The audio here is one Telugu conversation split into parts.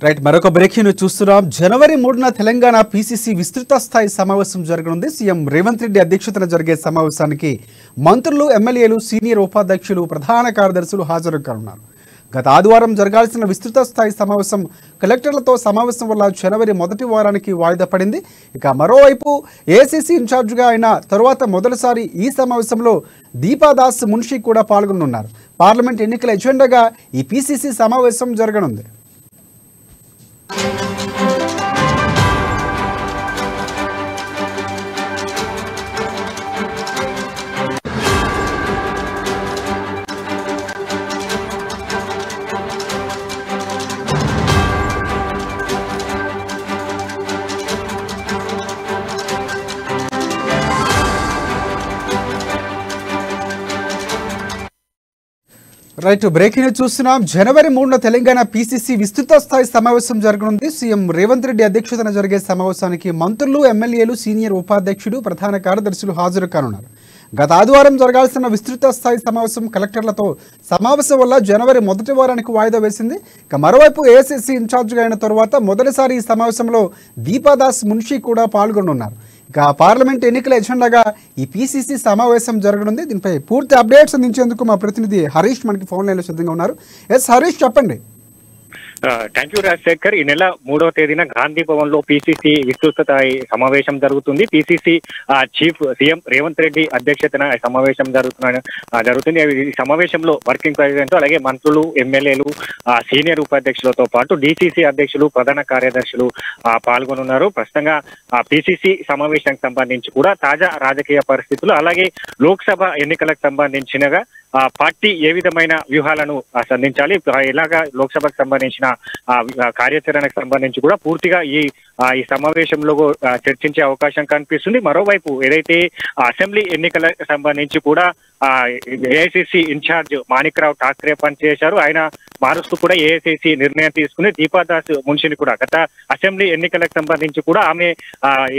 రైట్ మరొక బ్రేకింగ్ న్యూస్ చూస్తున్నాం. జనవరి 3న తెలంగాణ పీసీసీ విస్తృత స్థాయి సమావేశం జరగనుంది. సీఎం రేవంత్ రెడ్డి అధ్యక్షతన జరిగే సమావేశానికి మంత్రులు, ఎమ్మెల్యేలు, సీనియర్ ఉపాధ్యక్షులు, ప్రధాన కార్యదర్శులు హాజరు కానున్నారు. గత ఆదివారం జరగాల్సిన విస్తృత స్థాయి సమావేశం కలెక్టర్లతో సమావేశం వల్ల జనవరి మొదటి వారానికి వాయిదా పడింది. ఇక మరోవైపు ఏఐసీసీ ఇన్ఛార్జిగా అయిన తరువాత మొదటిసారి ఈ సమావేశంలో దీపాదాస్ మున్షి కూడా పాల్గొనున్నారు. పార్లమెంట్ ఎన్నికల ఎజెండాగా ఈ పీసీసీ సమావేశం జరగనుంది. రైట్ బ్రేకింగ్ న్యూస్ చూస్తున్నాం. జనవరి 3న తెలంగాణ పీసీసీ విస్తృత స్థాయి సమావేశం జరగనుంది. సీఎం రేవంత్ రెడ్డి అధ్యక్షతన జరిగే సమావేశానికి మంత్రులు, ఎమ్మెల్యేలు, సీనియర్ ఉపాధ్యక్షుడు, ప్రధాన కార్యదర్శులు హాజరు కానున్నారు. గత ఆదివారం జరగాల్సిన విస్తృత స్థాయి సమావేశం కలెక్టర్లతో సమావేశం వల్ల జనవరి మొదటి వారానికి వాయిదా వేసింది. ఇక మరోవైపు ఏఐసీసీ ఇన్ఛార్జిగా అయిన తరువాత మొదటిసారి ఈ సమావేశంలో దీపాదాస్ మున్షి కూడా పాల్గొనున్నారు. ఇక పార్లమెంట్ ఎన్నికల ఎజెండాగా ఈ పీసీసీ సమావేశం జరగనుంది. దీనిపై పూర్తి అప్డేట్స్ అందించేందుకు మా ప్రతినిధి హరీష్ మనకి ఫోన్ లైన్లో సిద్ధంగా ఉన్నారు. ఎస్ హరీష్, చెప్పండి. Thank you Rajasekhar. ఈ నెల 3వ తేదీన గాంధీ భవన్ లో పీసీసీ విస్తృత స్థాయి సమావేశం జరుగుతుంది. PCC chief CM Revanth Reddy అధ్యక్షతన సమావేశం జరుగుతుంది. ఈ సమావేశంలో వర్కింగ్ ప్రెసిడెంట్, అలాగే మంత్రులు, ఎమ్మెల్యేలు, సీనియర్ ఉపాధ్యక్షులతో పాటు డీసీసీ అధ్యక్షులు, ప్రధాన కార్యదర్శులు పాల్గొనున్నారు. ప్రస్తుతంగా పీసీసీ సమావేశానికి సంబంధించి కూడా తాజా రాజకీయ పరిస్థితులు, అలాగే లోక్సభ ఎన్నికలకు సంబంధించినగా పార్టీ ఏ విధమైన వ్యూహాలను సంధించాలి, ఎలాగా లోక్సభకు సంబంధించిన కార్యాచరణకు సంబంధించి కూడా పూర్తిగా ఈ సమావేశంలో చర్చించే అవకాశం కనిపిస్తుంది. మరోవైపు ఏదైతే అసెంబ్లీ ఎన్నికలకు సంబంధించి కూడా ఏఐసీసీ ఇన్ఛార్జ్ మాణిక్రావు ఠాక్రే పనిచేశారు. ఆయన మారుస్తూ కూడా ఏఐసీసీ నిర్ణయం తీసుకుని దీపాదాస్ మున్షిని కూడా గత అసెంబ్లీ ఎన్నికలకు సంబంధించి కూడా ఆమె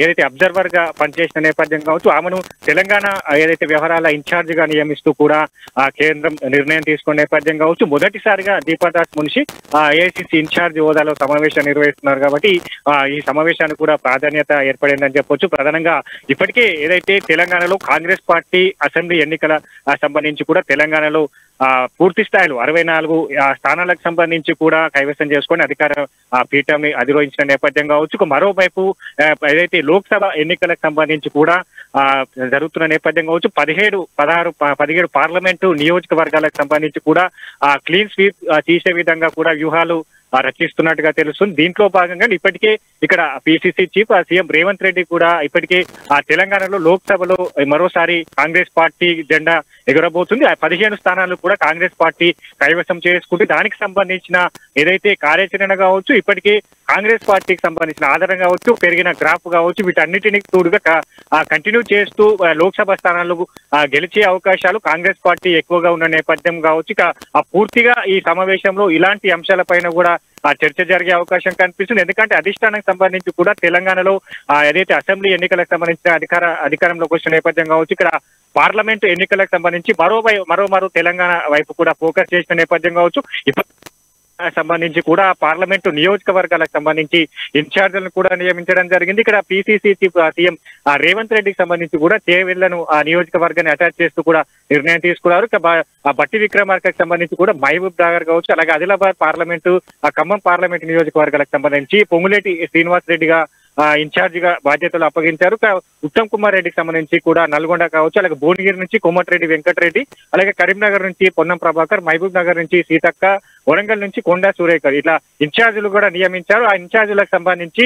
ఏదైతే అబ్జర్వర్ గా పనిచేసిన నేపథ్యం కావచ్చు, ఆమెను తెలంగాణ ఏదైతే వ్యవహారాల ఇన్ఛార్జ్ గా నియమిస్తూ కూడా కేంద్రం నిర్ణయం తీసుకునే నేపథ్యం కావచ్చు. మొదటిసారిగా దీపాదాస్ మున్షి ఏఐసీసీ ఇన్ఛార్జ్ హోదాలో సమావేశం నిర్వహిస్తున్నారు కాబట్టి ఈ సమావేశానికి కూడా ప్రాధాన్యత ఏర్పడిందని చెప్పొచ్చు. ప్రధానంగా ఇప్పటికే ఏదైతే తెలంగాణలో కాంగ్రెస్ పార్టీ అసెంబ్లీ ఎన్నికల సంబంధించి కూడా తెలంగాణలో పూర్తి స్థాయిలో 64 స్థానాలకు సంబంధించి కూడా కైవసం చేసుకొని అధికార పీఠాన్ని అధిరోహించిన నేపథ్యం కావచ్చు. మరోవైపు ఏదైతే లోక్సభ ఎన్నికలకు సంబంధించి కూడా జరుగుతున్న నేపథ్యం కావచ్చు, 17 పార్లమెంటు నియోజకవర్గాలకు సంబంధించి కూడా క్లీన్ స్వీప్ తీసే విధంగా కూడా వ్యూహాలు రచిస్తున్నట్టుగా తెలుస్తుంది. దీంట్లో భాగంగా ఇప్పటికే ఇక్కడ PCC chief CM Revanth Reddy కూడా ఇప్పటికే తెలంగాణలో లోక్సభలో మరోసారి కాంగ్రెస్ పార్టీ జెండా ఎగురబోతుంది. 15 స్థానాలు కూడా కాంగ్రెస్ పార్టీ కైవసం చేసుకుంటే దానికి సంబంధించిన ఏదైతే కార్యాచరణ కావచ్చు, ఇప్పటికే కాంగ్రెస్ పార్టీకి సంబంధించిన ఆధారం కావచ్చు, పెరిగిన గ్రాఫ్ కావచ్చు, వీటన్నిటిని తోడుగా కంటిన్యూ చేస్తూ లోక్సభ స్థానాలు గెలిచే అవకాశాలు కాంగ్రెస్ పార్టీ ఎక్కువగా ఉన్న నేపథ్యం కావచ్చు. ఇక పూర్తిగా ఈ సమావేశంలో ఇలాంటి అంశాలపైన కూడా చర్చ జరిగే అవకాశం కనిపిస్తుంది. ఎందుకంటే అధిష్టానానికి సంబంధించి కూడా తెలంగాణలో ఏదైతే అసెంబ్లీ ఎన్నికలకు సంబంధించిన అధికారంలోకి వచ్చిన నేపథ్యం కావచ్చు, ఇక్కడ పార్లమెంటు ఎన్నికలకు సంబంధించి మరో తెలంగాణ వైపు కూడా ఫోకస్ చేసిన నేపథ్యం కావచ్చు. సంబంధించి కూడా పార్లమెంటు నియోజకవర్గాలకు సంబంధించి ఇన్ఛార్జీలను కూడా నియమించడం జరిగింది. ఇక్కడ పీసీసీ చీఫ్ సీఎం రేవంత్ రెడ్డికి సంబంధించి కూడా చేవెళ్లను ఆ నియోజకవర్గాన్ని అటాచ్ చేస్తూ కూడా నిర్ణయం తీసుకున్నారు. బట్టి విక్రమార్కకు సంబంధించి కూడా మహబూబ్ నగర్ కావచ్చు, అలాగే ఆదిలాబాద్ పార్లమెంటు, ఖమ్మం పార్లమెంటు నియోజకవర్గాలకు సంబంధించి పొంగులేటి శ్రీనివాస్ రెడ్డిగా ఇన్ఛార్జ్ గా బాధ్యతలు అప్పగించారు. ఉత్తమ్ కుమార్ రెడ్డికి సంబంధించి కూడా నల్గొండ కావచ్చు, అలాగే భువనగిరి నుంచి కోమటిరెడ్డి వెంకటరెడ్డి, అలాగే కరీంనగర్ నుంచి పొన్నం ప్రభాకర్, మహబూబ్ నగర్ నుంచి సీతక్క, వరంగల్ నుంచి కొండా సురేఖర్ ఇట్లా ఇన్ఛార్జీలు కూడా నియమించారు. ఆ ఇన్ఛార్జీలకు సంబంధించి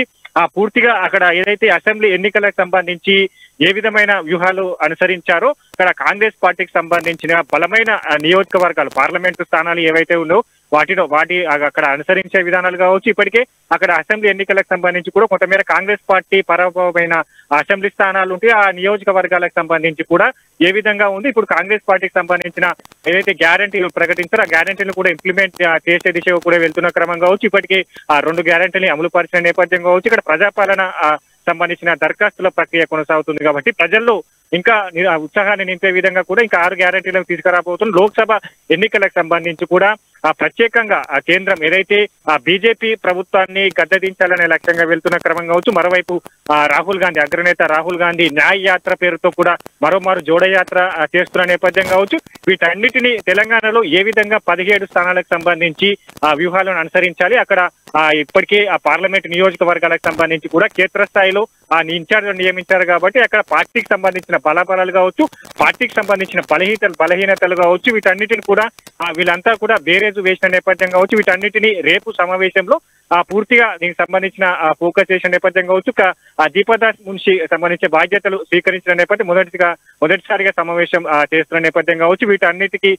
పూర్తిగా అక్కడ ఏదైతే అసెంబ్లీ ఎన్నికలకు సంబంధించి ఏ విధమైన వ్యూహాలు అనుసరించారో ఇక్కడ కాంగ్రెస్ పార్టీకి సంబంధించిన బలమైన నియోజకవర్గాలు, పార్లమెంటు స్థానాలు ఏవైతే ఉన్నాయో వాటి అక్కడ అనుసరించే విధానాలు కావచ్చు. ఇప్పటికే అక్కడ అసెంబ్లీ ఎన్నికలకు సంబంధించి కూడా కొంతమేర కాంగ్రెస్ పార్టీ పరాభవమైన అసెంబ్లీ స్థానాలు ఉంటే ఆ నియోజకవర్గాలకు సంబంధించి కూడా ఏ విధంగా ఉంది, ఇప్పుడు కాంగ్రెస్ పార్టీకి సంబంధించిన ఏదైతే గ్యారంటీలు ప్రకటించారో ఆ గ్యారంటీలు కూడా ఇంప్లిమెంట్ చేసే దిశగా కూడా వెళ్తున్న క్రమం కావచ్చు. ఇప్పటికే ఆ 2 గ్యారంటీలు అమలు పరిచిన నేపథ్యం కావచ్చు. ఇక్కడ ప్రజాపాలన సంబంధించిన దరఖాస్తుల ప్రక్రియ కొనసాగుతుంది కాబట్టి ప్రజల్లో ఇంకా ఉత్సాహాన్ని నింపే విధంగా కూడా ఇంకా 6 గ్యారెంటీలకు తీసుకురాబోతుంది. లోక్సభ ఎన్నికలకు సంబంధించి కూడా ప్రత్యేకంగా ఆ కేంద్రం ఏదైతే బీజేపీ ప్రభుత్వాన్ని గద్దెదించాలనే లక్ష్యంగా వెళ్తున్న క్రమం కావచ్చు, మరోవైపు రాహుల్ గాంధీ అగ్రనేత రాహుల్ గాంధీ న్యాయ యాత్ర పేరుతో కూడా మరోమారు జోడయాత్ర చేస్తున్న నేపథ్యం కావచ్చు, వీటన్నిటిని తెలంగాణలో ఏ విధంగా 17 స్థానాలకు సంబంధించి వ్యూహాలను అనుసరించాలి, అక్కడ ఇప్పటికే ఆ పార్లమెంట్ నియోజకవర్గాలకు సంబంధించి కూడా క్షేత్రస్థాయిలో ఇన్ఛార్జ్ నియమించారు కాబట్టి అక్కడ పార్టీకి సంబంధించిన బలాబలాలు కావచ్చు, పార్టీకి సంబంధించిన బలహీనతలు కావచ్చు, వీటన్నిటిని కూడా వీళ్ళంతా కూడా బేరేజు వేసిన నేపథ్యం కావచ్చు, వీటన్నిటిని రేపు సమావేశంలో పూర్తిగా దీనికి సంబంధించిన ఫోకస్ చేసిన నేపథ్యం కావచ్చు. దీపదాస్ మున్షి సంబంధించిన బాధ్యతలు స్వీకరించిన నేపథ్యం మొదటిసారిగా సమావేశం చేస్తున్న నేపథ్యం కావచ్చు, వీటన్నిటికీ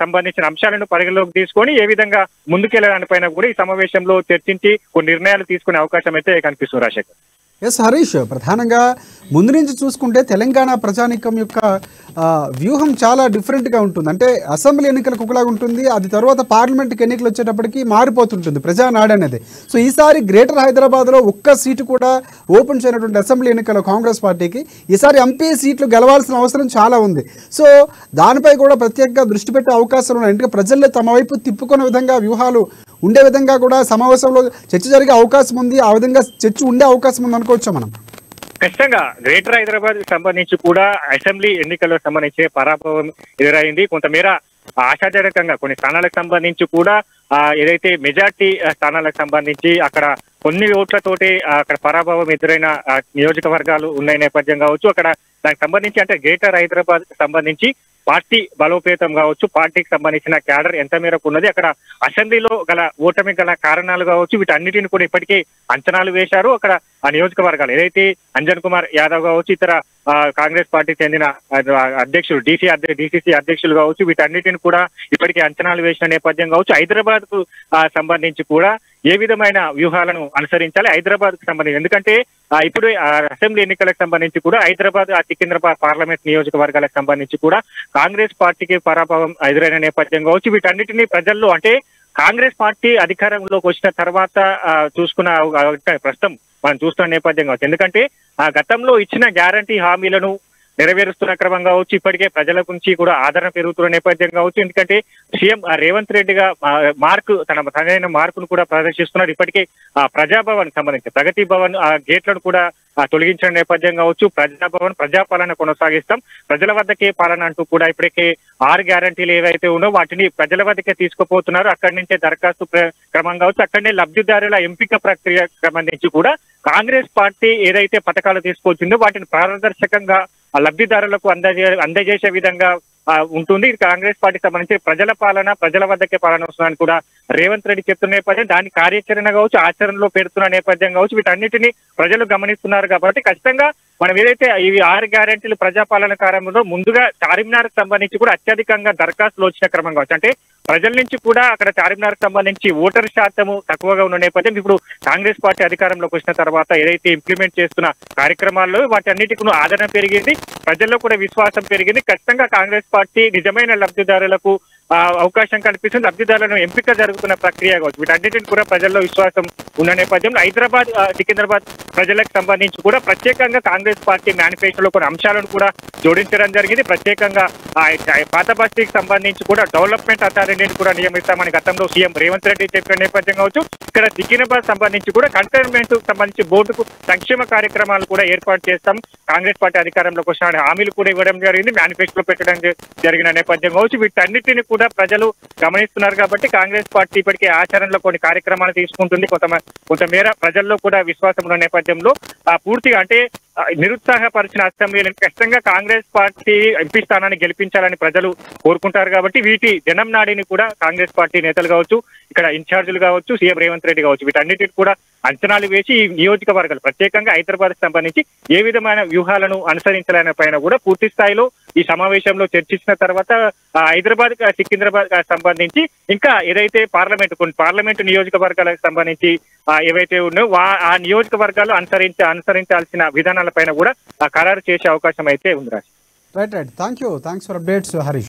సంబంధించిన అంశాలను పరిగణలోకి తీసుకొని ఏ విధంగా ముందుకెళ్లడానిపైన కూడా ఈ సమావేశంలో చర్చించి కొన్ని నిర్ణయాలు తీసుకునే అవకాశం అయితే కనిపిస్తుంది రాజశేఖర్. ఎస్ హరీష్, ప్రధానంగా ముందు నుంచి చూసుకుంటే తెలంగాణ ప్రజానీకం యొక్క వ్యూహం చాలా డిఫరెంట్గా ఉంటుంది. అంటే అసెంబ్లీ ఎన్నికలకు ఒకలాగా ఉంటుంది, అది తర్వాత పార్లమెంట్కి ఎన్నికలు వచ్చేటప్పటికి మారిపోతుంటుంది ప్రజానాడు అనేది. సో ఈసారి గ్రేటర్ హైదరాబాద్లో ఒక్క సీటు కూడా ఓపెన్ చేయనటువంటి అసెంబ్లీ ఎన్నికల్లో కాంగ్రెస్ పార్టీకి ఈసారి ఎంపీ సీట్లు గెలవాల్సిన అవసరం చాలా ఉంది. సో దానిపై కూడా ప్రత్యేకంగా దృష్టి పెట్టే అవకాశాలు ఉన్నాయి. అంటే ప్రజల్లో తమ వైపు తిప్పుకునే విధంగా వ్యూహాలు ఉండే విధంగా కూడా సమావేశంలో చర్చ జరిగే అవకాశం ఉంది, ఆ విధంగా చర్చ ఉండే అవకాశం ఉంది అనుకోవచ్చా మనం? ఖచ్చితంగా గ్రేటర్ హైదరాబాద్ కి సంబంధించి కూడా అసెంబ్లీ ఎన్నికలకు సంబంధించి పరాభవం ఎదురైంది. కొంతమేర ఆశాజనకంగా కొన్ని స్థానాలకు సంబంధించి కూడా ఏదైతే మెజార్టీ స్థానాలకు సంబంధించి అక్కడ కొన్ని ఓట్లతోటి అక్కడ పరాభవం ఎదురైన నియోజకవర్గాలు ఉన్న నేపథ్యం కావచ్చు, అక్కడ దానికి సంబంధించి అంటే గ్రేటర్ హైదరాబాద్ కి సంబంధించి పార్టీ బలోపేతం కావచ్చు, పార్టీకి సంబంధించిన క్యాడర్ ఎంత మేరకు ఉన్నది, అక్కడ అసెంబ్లీలో గల ఓటమి గల కారణాలు కావచ్చు, వీటన్నిటిని కూడా ఇప్పటికే అంచనాలు వేశారు. అక్కడ ఆ నియోజకవర్గాలు ఏదైతే అంజన్ కుమార్ యాదవ్ కావచ్చు, ఇతర కాంగ్రెస్ పార్టీకి చెందిన అధ్యక్షులు డిసిసి అధ్యక్షులు కావచ్చు, వీటన్నిటిని కూడా ఇప్పటికే అంచనాలు వేసిన నేపథ్యం కావచ్చు. హైదరాబాద్ కు సంబంధించి కూడా ఏ విధమైన వ్యూహాలను అనుసరించాలి హైదరాబాద్ కు సంబంధించి, ఎందుకంటే ఇప్పుడు అసెంబ్లీ ఎన్నికలకు సంబంధించి కూడా హైదరాబాద్ సికింద్రాబాద్ పార్లమెంట్ నియోజకవర్గాలకు సంబంధించి కూడా కాంగ్రెస్ పార్టీకి పరాభవం ఎదురైన నేపథ్యం కావచ్చు. వీటన్నిటిని ప్రజల్లో అంటే కాంగ్రెస్ పార్టీ అధికారంలోకి వచ్చిన తర్వాత చూసుకున్న ప్రస్తుతం మనం చూస్తున్న నేపథ్యం కావచ్చు, ఎందుకంటే గతంలో ఇచ్చిన గ్యారంటీ హామీలను నెరవేరుస్తున్న క్రమం కావచ్చు, ఇప్పటికే ప్రజల నుంచి కూడా ఆదరణ పెరుగుతున్న నేపథ్యం కావచ్చు, ఎందుకంటే సీఎం రేవంత్ రెడ్డిగా తనైన మార్కును కూడా ప్రదర్శిస్తున్నారు. ఇప్పటికే ప్రజాభవన్ సంబంధించి ప్రగతి భవన్ గేట్లను కూడా తొలగించిన నేపథ్యం కావచ్చు, ప్రజాభవన్ ప్రజాపాలన కొనసాగిస్తాం, ప్రజల వద్దకే పాలన అంటూ కూడా ఇప్పటికే 6 గ్యారంటీలు ఏవైతే ఉన్నాయో వాటిని ప్రజల వద్దకే తీసుకుపోతున్నారు. అక్కడి నుంచే దరఖాస్తు క్రమం కావచ్చు, అక్కడనే లబ్ధిదారుల ఎంపిక ప్రక్రియ సంబంధించి కూడా కాంగ్రెస్ పార్టీ ఏదైతే పథకాలు తీసుకొచ్చిందో వాటిని పారదర్శకంగా లబ్ధిదారులకు అందజేసే విధంగా ఉంటుంది. కాంగ్రెస్ పార్టీకి సంబంధించి ప్రజల పాలన ప్రజల వద్దకే పాలన వస్తుందని కూడా రేవంత్ రెడ్డి చెప్తున్న నేపథ్యం, దాని కార్యాచరణ కావచ్చు, ఆచరణలో పెడుతున్న నేపథ్యం కావచ్చు, వీటన్నిటిని ప్రజలు గమనిస్తున్నారు. కాబట్టి ఖచ్చితంగా మనం ఏదైతే ఇవి 6 గ్యారెంటీలు ప్రజాపాలన కాలంలో ముందుగా చార్మినార్ సంబంధించి కూడా అత్యధికంగా దరఖాస్తులు వచ్చిన క్రమం కావచ్చు, అంటే ప్రజల నుంచి కూడా అక్కడ చార్మినార్ సంబంధించి ఓటర్ శాతము తక్కువగా ఉన్న నేపథ్యం ఇప్పుడు కాంగ్రెస్ పార్టీ అధికారంలోకి వచ్చిన తర్వాత ఏదైతే ఇంప్లిమెంట్ చేస్తున్న కార్యక్రమాల్లో వాటి అన్నిటికీ ఆదరణ పెరిగింది, ప్రజల్లో కూడా విశ్వాసం పెరిగింది. ఖచ్చితంగా కాంగ్రెస్ పార్టీ నిజమైన లబ్ధిదారులకు అవకాశం కల్పిస్తుంది, లబ్ధిదారులను ఎంపిక జరుగుతున్న ప్రక్రియ కావచ్చు, వీటన్నిటిని కూడా ప్రజల్లో విశ్వాసం ఉన్న నేపథ్యంలో హైదరాబాద్ సికింద్రాబాద్ ప్రజలకు సంబంధించి కూడా ప్రత్యేకంగా కాంగ్రెస్ పార్టీ మేనిఫెస్టోలో కొన్ని అంశాలను కూడా జోడించడం జరిగింది. ప్రత్యేకంగా పాత బస్తీకి సంబంధించి కూడా డెవలప్మెంట్ అథారిటీని కూడా నియమిస్తామని గతంలో సీఎం రేవంత్ రెడ్డి చెప్పిన నేపథ్యం కావచ్చు, ఇక్కడ సికింద్రాబాద్ సంబంధించి కూడా కంటైన్మెంట్ సంబంధించి బోర్డుకు సంక్షేమ కార్యక్రమాలు కూడా ఏర్పాటు చేస్తాం, కాంగ్రెస్ పార్టీ అధికారంలోకి వచ్చిన హామీలు కూడా ఇవ్వడం జరిగింది, మేనిఫెస్టోలో పెట్టడం జరిగిన నేపథ్యం కావచ్చు, వీటన్నిటిని కూడా ప్రజలు గమనిస్తున్నారు. కాబట్టి కాంగ్రెస్ పార్టీ ఇప్పటికే ఆచరణలో కొన్ని కార్యక్రమాలు తీసుకుంటుంది, కొంతమేర ప్రజల్లో కూడా విశ్వాసం ఉన్న నేపథ్యంలో పూర్తిగా అంటే నిరుత్సాహపరిచిన అసెంబ్లీని ఖచ్చితంగా కాంగ్రెస్ పార్టీ ఎంపీ స్థానాన్ని గెలిపించాలని ప్రజలు కోరుకుంటారు. కాబట్టి వీటి జనం నాడిని కూడా కాంగ్రెస్ పార్టీ నేతలు కావచ్చు, ఇక్కడ ఇన్ఛార్జీలు కావచ్చు, సీఎం రేవంత్ రెడ్డి కావచ్చు, వీటన్నిటిని కూడా అంచనాలు వేసి ఈ నియోజకవర్గాలు ప్రత్యేకంగా హైదరాబాద్ సంబంధించి ఏ విధమైన వ్యూహాలను అనుసరించాలనే పైన కూడా పూర్తి స్థాయిలో ఈ సమావేశంలో చర్చించిన తర్వాత హైదరాబాద్ సికింద్రాబాద్ సంబంధించి ఇంకా ఏదైతే కొన్ని పార్లమెంటు నియోజకవర్గాలకు సంబంధించి ఏవైతే ఉన్నాయో ఆ నియోజకవర్గాలు అనుసరించాల్సిన విధానాలపైన కూడా ఖరారు చేసే అవకాశం అయితే ఉంది. Right. Thanks for updates Harish.